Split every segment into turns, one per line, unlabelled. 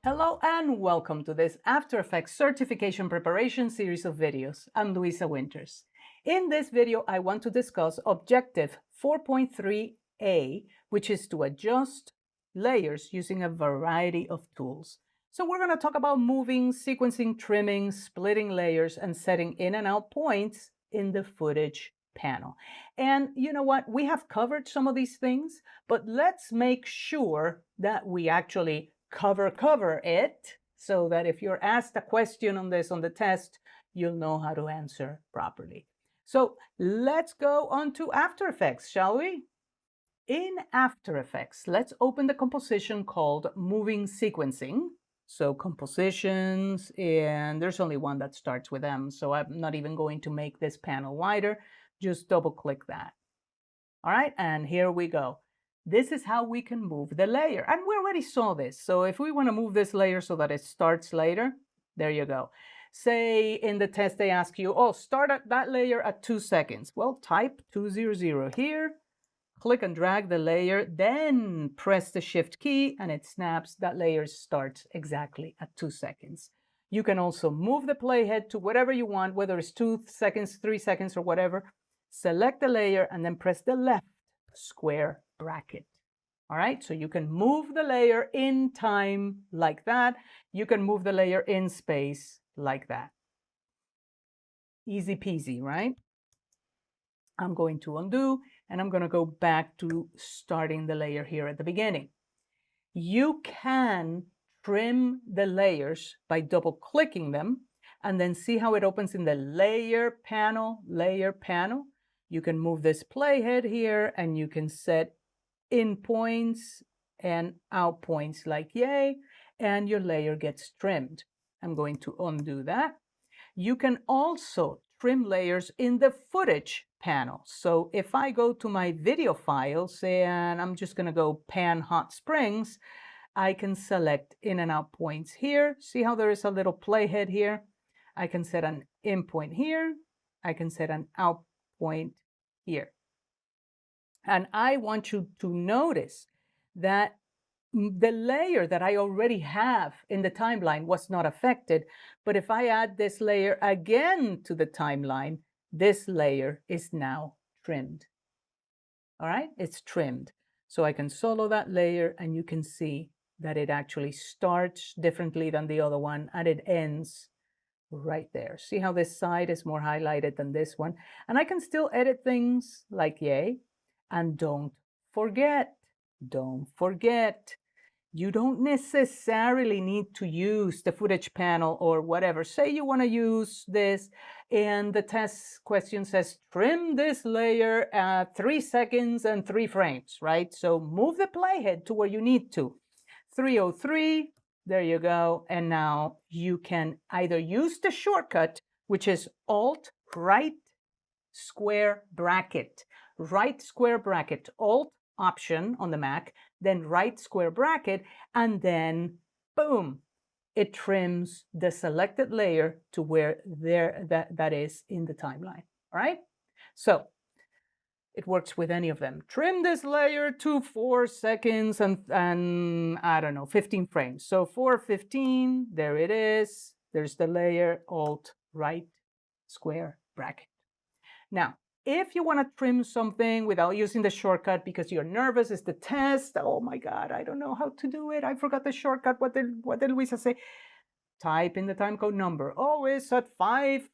Hello and welcome to this After Effects certification preparation series of videos. I'm Luisa Winters. In this video, I want to discuss Objective 4.3a, which is to adjust layers using a variety of tools. So we're going to talk about moving, sequencing, trimming, splitting layers, and setting in and out points in the footage panel. And you know what? We have covered some of these things, but let's make sure that we actually cover it so that if you're asked a question on this on the test, you'll know how to answer properly. So let's go on to After Effects, shall we? In After Effects, let's open the composition called Moving Sequencing. So compositions, and there's only one that starts with M, so I'm not even going to make this panel wider. Just double click that. All right, and here we go. This is how we can move the layer. And we already saw this. So if we want to move this layer so that it starts later, there you go. Say in the test they ask you, oh, start at that layer at 2 seconds. Well, type 200 here, click and drag the layer, then press the Shift key and it snaps. That layer starts exactly at 2 seconds. You can also move the playhead to whatever you want, whether it's 2 seconds, 3 seconds, or whatever. Select the layer and then press the left square bracket. All right, so you can move the layer in time like that. You can move the layer in space like that. Easy peasy, right? I'm going to undo and I'm going to go back to starting the layer here at the beginning. You can trim the layers by double clicking them and then see how it opens in the layer panel. You can move this playhead here and you can set in points and out points like yay, and your layer gets trimmed. I'm going to undo that. You can also trim layers in the footage panel. So if I go to my video files and I'm just going to go pan hot springs, I can select in and out points here. See how there is a little playhead here? I can set an in point here. I can set an out point here. And I want you to notice that the layer that I already have in the timeline was not affected. But if I add this layer again to the timeline, this layer is now trimmed. All right, it's trimmed. So I can solo that layer and you can see that it actually starts differently than the other one and it ends right there. See how this side is more highlighted than this one? And I can still edit things like yay. And don't forget, you don't necessarily need to use the footage panel or whatever. Say you want to use this and the test question says, trim this layer at 3 seconds and 3 frames, right? So move the playhead to where you need to. 303, there you go. And now you can either use the shortcut, which is Alt right square bracket, Alt option on the Mac, then right square bracket, and then boom, it trims the selected layer to where that is in the timeline. All right, so it works with any of them. Trim this layer to 4 seconds and I don't know, 15 frames. So 4:15, there it is. There's the layer, Alt right square bracket. Now, if you want to trim something without using the shortcut because you're nervous, it's the test. Oh my God, I don't know how to do it. I forgot the shortcut. What did Luisa say? Type in the timecode number. Oh, it's at 5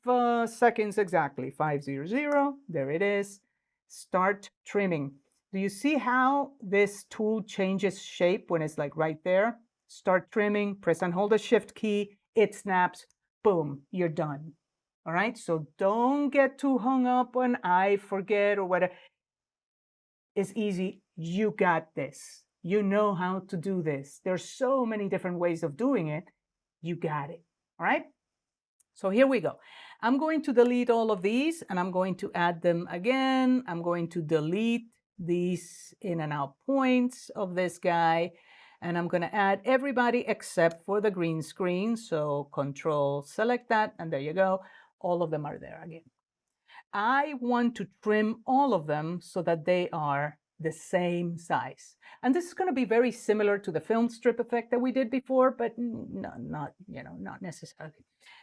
seconds exactly. 500. There it is. Start trimming. Do you see how this tool changes shape when it's like right there? Start trimming, press and hold the Shift key. It snaps. Boom, you're done. All right, so don't get too hung up on I forget or whatever. It's easy. You got this. You know how to do this. There's so many different ways of doing it. You got it. All right, so here we go. I'm going to delete all of these and I'm going to add them again. I'm going to delete these in and out points of this guy. And I'm going to add everybody except for the green screen. So Control select that and there you go. All of them are there again. I want to trim all of them so that they are the same size. And this is going to be very similar to the film strip effect that we did before, but not not necessarily,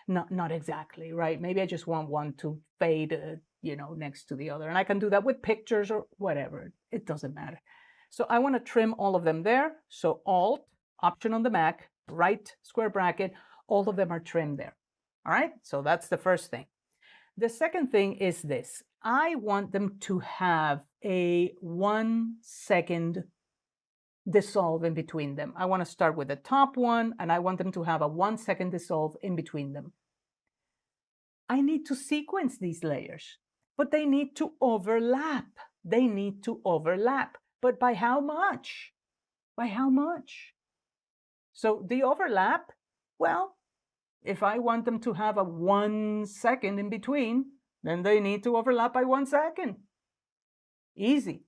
not exactly, right? Maybe I just want one to fade, next to the other. And I can do that with pictures or whatever. It doesn't matter. So I want to trim all of them there. So Alt, Option on the Mac, right square bracket, all of them are trimmed there. All right, so that's the first thing. The second thing is this. I want them to have a 1 second dissolve in between them. I want to start with the top one, and I want them to have a 1 second dissolve in between them. I need to sequence these layers, but they need to overlap. They need to overlap. But by how much? By how much? So the overlap, well, if I want them to have a 1 second in between, then they need to overlap by 1 second. Easy,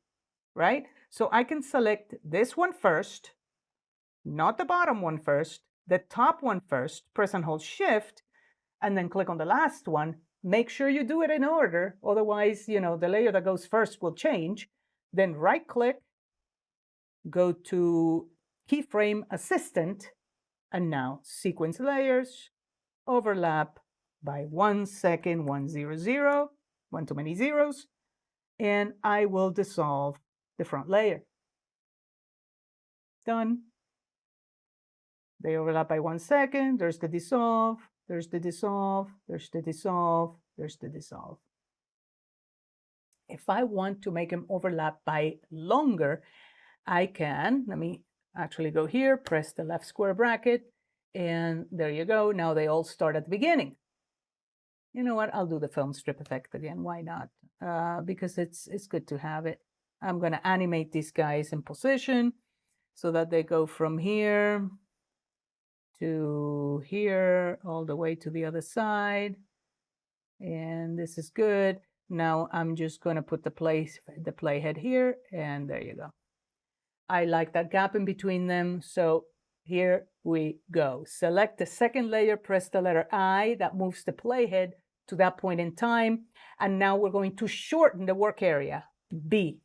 right? So I can select this one first, not the bottom one first, the top one first, press and hold Shift, and then click on the last one. Make sure you do it in order, otherwise, the layer that goes first will change. Then right-click, go to Keyframe Assistant, and now Sequence Layers, overlap by 1 second, 100, one too many zeros, and I will dissolve the front layer. Done. They overlap by 1 second. There's the dissolve, there's the dissolve, there's the dissolve, there's the dissolve. If I want to make them overlap by longer, I can, let me actually go here, press the left square bracket, and there you go. Now they all start at the beginning. You know what? I'll do the film strip effect again. Why not? Because it's good to have it. I'm going to animate these guys in position so that they go from here to here all the way to the other side. And this is good. Now I'm just going to put the playhead here, and there you go. I like that gap in between them. So here we go. Select the second layer, press the letter I, that moves the playhead to that point in time. And now we're going to shorten the work area, B.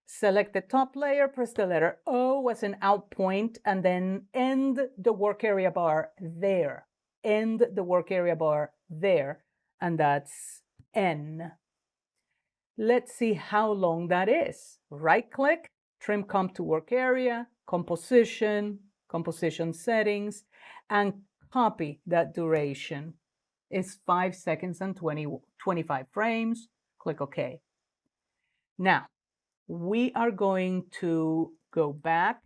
Select the top layer, press the letter O as an out point, and then end the work area bar there. End the work area bar there, and that's N. Let's see how long that is. Right-click, trim comp to work area, composition, composition settings, and copy that duration. It's 5 seconds and 25 frames. Click OK. Now, we are going to go back.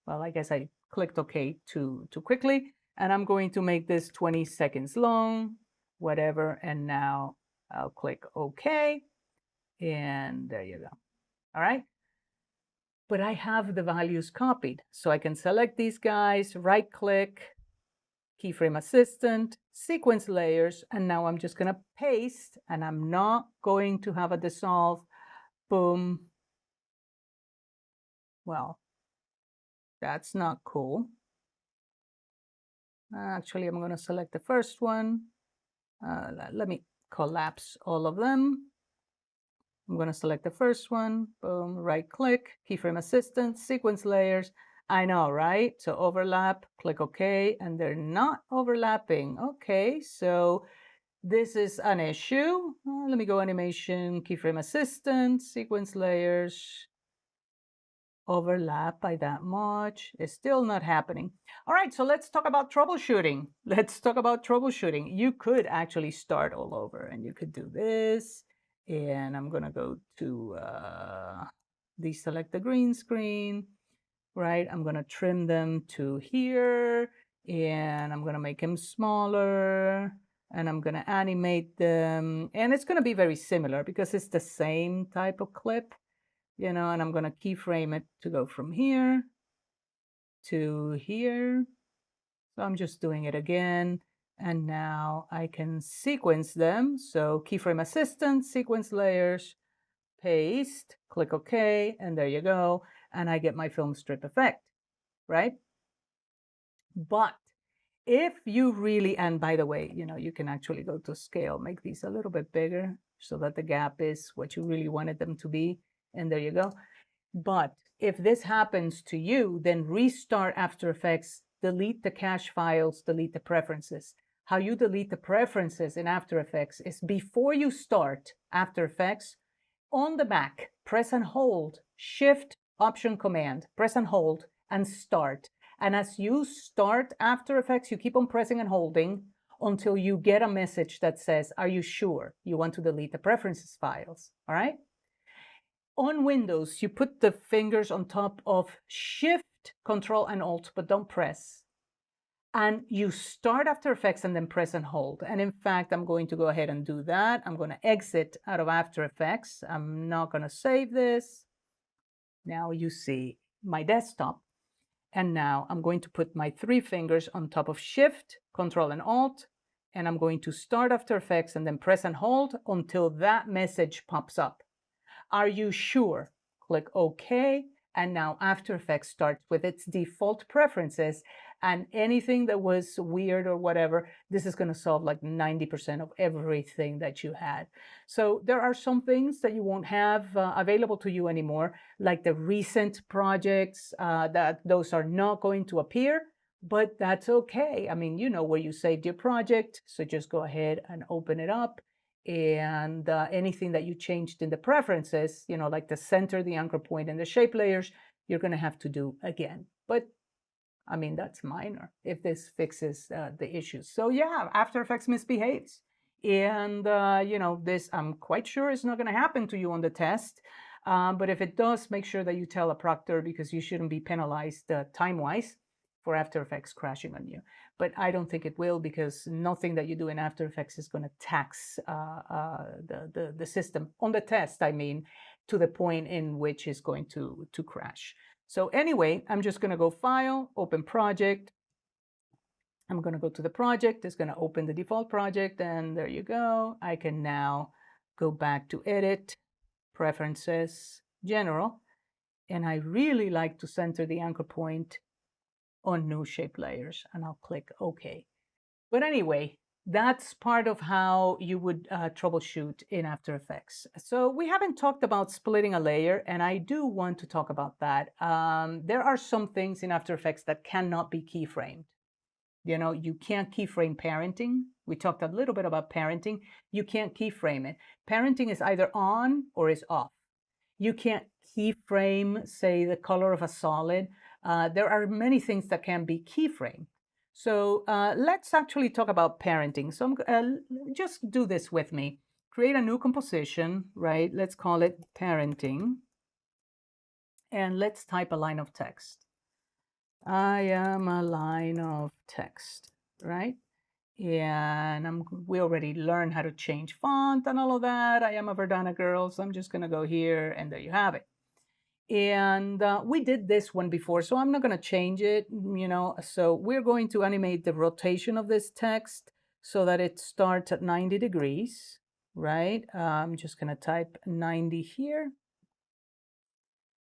Well, I guess I clicked OK too quickly. And I'm going to make this 20 seconds long, whatever. And now I'll click OK. And there you go. All right. But I have the values copied. So I can select these guys, right click, keyframe assistant, sequence layers, and now I'm just going to paste, and I'm not going to have a dissolve. Boom. Well, that's not cool. Actually, I'm going to select the first one. Let me collapse all of them. I'm going to select the first one. Boom, right click, keyframe assistant, sequence layers. I know, right? So overlap, click OK, and they're not overlapping. Okay, so this is an issue. Let me go animation, keyframe assistant, sequence layers. Overlap by that much. It's still not happening. All right, so let's talk about troubleshooting. Let's talk about troubleshooting. You could actually start all over, and you could do this. And I'm going to go to deselect the green screen, right? I'm going to trim them to here, and I'm going to make them smaller, and I'm going to animate them. And it's going to be very similar because it's the same type of clip, and I'm going to keyframe it to go from here to here. So I'm just doing it again. And now I can sequence them. So keyframe assistant, sequence layers, paste, click OK, and there you go. And I get my film strip effect, right? But if you really, and by the way, you can actually go to scale, make these a little bit bigger so that the gap is what you really wanted them to be. and there you go. But if this happens to you, then restart After Effects, delete the cache files, delete the preferences. How you delete the preferences in After Effects is before you start After Effects, on the Mac, press and hold, Shift, Option, Command, press and hold, and start. And as you start After Effects, you keep on pressing and holding until you get a message that says, are you sure you want to delete the preferences files? All right? On Windows, you put the fingers on top of Shift, Control, and Alt, but don't press. And you start After Effects and then press and hold. And in fact, I'm going to go ahead and do that. I'm going to exit out of After Effects. I'm not going to save this. Now you see my desktop. And now I'm going to put my 3 fingers on top of Shift, Control, and Alt. And I'm going to start After Effects and then press and hold until that message pops up. Are you sure? Click OK. And now After Effects starts with its default preferences, and anything that was weird or whatever, this is going to solve like 90% of everything that you had. So there are some things that you won't have available to you anymore, like the recent projects, that those are not going to appear, but that's okay. I mean, you know where you saved your project, so just go ahead and open it up. And anything that you changed in the preferences, you know, like the center, the anchor point, and the shape layers, you're going to have to do again. But I mean, that's minor if this fixes the issues. So yeah, After Effects misbehaves. And, you know, this I'm quite sure is not going to happen to you on the test. But if it does, make sure that you tell a proctor, because you shouldn't be penalized time-wise for After Effects crashing on you. But I don't think it will, because nothing that you do in After Effects is going to tax the system on the test, I mean, to the point in which it's going to crash. So anyway, I'm just going to go File, Open Project. I'm going to go to the project. It's going to open the default project, and there you go. I can now go back to Edit, Preferences, General, and I really like to center the anchor point on New Shape Layers, and I'll click OK. But anyway, that's part of how you would troubleshoot in After Effects. So we haven't talked about splitting a layer, and I do want to talk about that. There are some things in After Effects that cannot be keyframed. You know, you can't keyframe parenting. We talked a little bit about parenting. You can't keyframe it. Parenting is either on or is off. You can't keyframe, say, the color of a solid. There are many things that can be keyframed. So let's actually talk about parenting. So just do this with me. Create a new composition, right? Let's call it parenting. And let's type a line of text. I am a line of text, right? And we already learned how to change font and all of that. I am a Verdana girl, so I'm just going to go here, and there you have it. And we did this one before, so I'm not going to change it, you know. So we're going to animate the rotation of this text so that it starts at 90 degrees, right? I'm just going to type 90 here.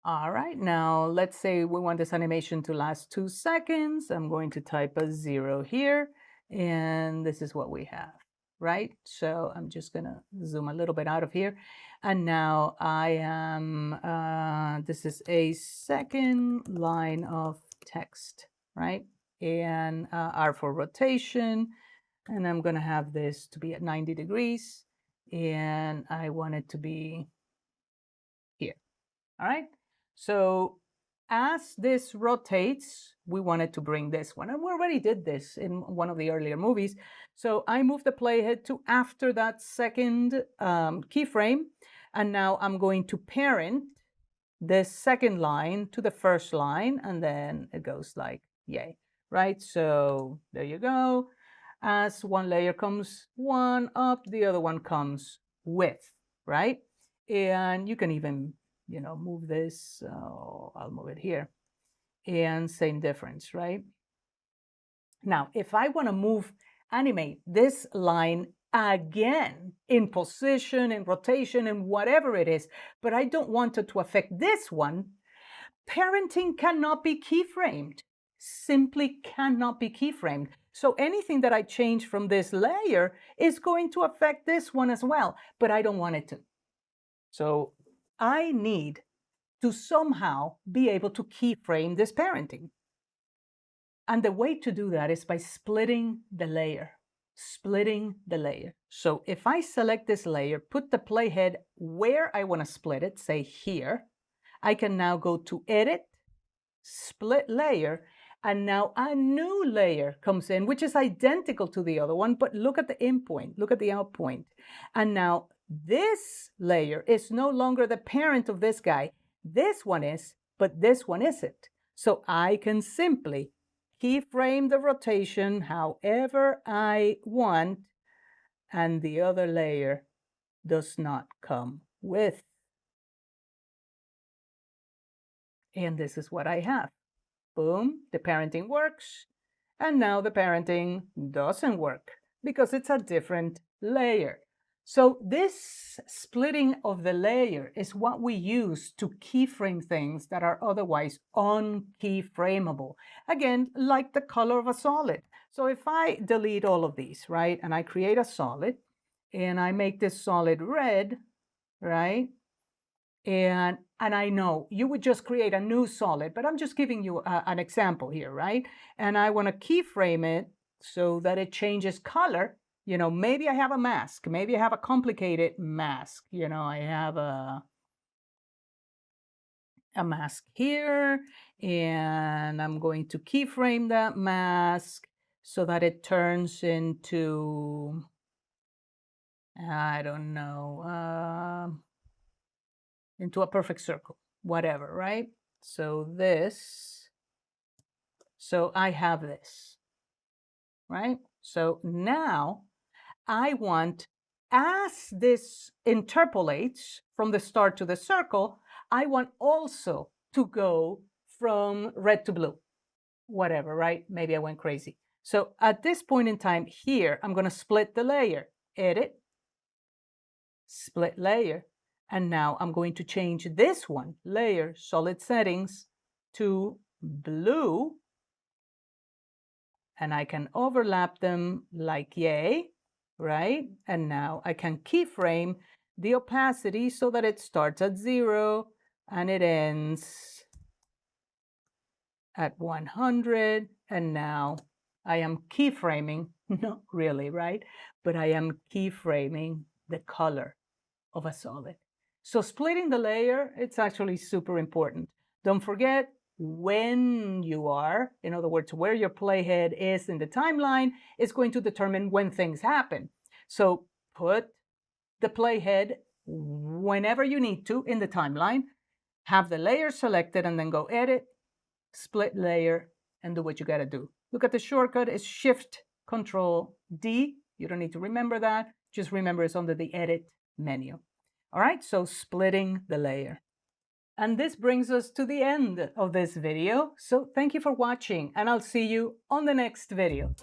All right, now let's say we want this animation to last 2 seconds. I'm going to type a 0 here, and this is what we have, right? So I'm just going to zoom a little bit out of here. And now I am, this is a second line of text, right? And R for rotation. And I'm going to have this to be at 90 degrees. And I want it to be here, all right? So as this rotates, we wanted to bring this one. And we already did this in one of the earlier movies. So I moved the playhead to after that second keyframe. And now I'm going to parent this second line to the first line. And then it goes like, yay, right? So there you go. As one layer comes one up, the other one comes with, right? And you can even, you know, move this. I'll move it here. And same difference, right? Now, if I want to animate this line again in position, in rotation, and whatever it is, but I don't want it to affect this one, parenting cannot be keyframed. Simply cannot be keyframed. So anything that I change from this layer is going to affect this one as well, but I don't want it to. So I need to somehow be able to keyframe this parenting. And the way to do that is by splitting the layer. So if I select this layer, put the playhead where I want to split it, say here, I can now go to Edit, Split Layer, and now a new layer comes in, which is identical to the other one, but look at the in point, look at the out point. And now this layer is no longer the parent of this guy. This one is, but this one isn't. So I can simply keyframe the rotation however I want, and the other layer does not come with. And this is what I have. Boom, the parenting works. And now the parenting doesn't work because it's a different layer. So this splitting of the layer is what we use to keyframe things that are otherwise unkeyframable. Again, like the color of a solid. So if I delete all of these, right, and I create a solid, and I make this solid red, right, and I know you would just create a new solid, but I'm just giving you an example here, right? And I want to keyframe it so that it changes color. You know, maybe I have a mask. Maybe I have a complicated mask. You know, I have a mask here, and I'm going to keyframe that mask so that it turns into, I don't know, into a perfect circle, whatever, right? So I have this, right? So now I want, as this interpolates from the start to the circle, I want also to go from red to blue, whatever, right? Maybe I went crazy. So at this point in time here, I'm going to split the layer, Edit, Split Layer. And now I'm going to change this one, Layer, Solid Settings, to blue. And I can overlap them like yay, right? And now I can keyframe the opacity so that it starts at 0 and it ends at 100. And now I am keyframing, not really, right? But I am keyframing the color of a solid. So splitting the layer, it's actually super important. Don't forget, when you are, in other words, where your playhead is in the timeline, is going to determine when things happen. So put the playhead whenever you need to in the timeline, have the layer selected, and then go Edit, Split Layer, and do what you got to do. Look at the shortcut, it's Shift-Control-D. You don't need to remember that. Just remember it's under the Edit menu. All right, so splitting the layer. And this brings us to the end of this video. So thank you for watching, and I'll see you on the next video.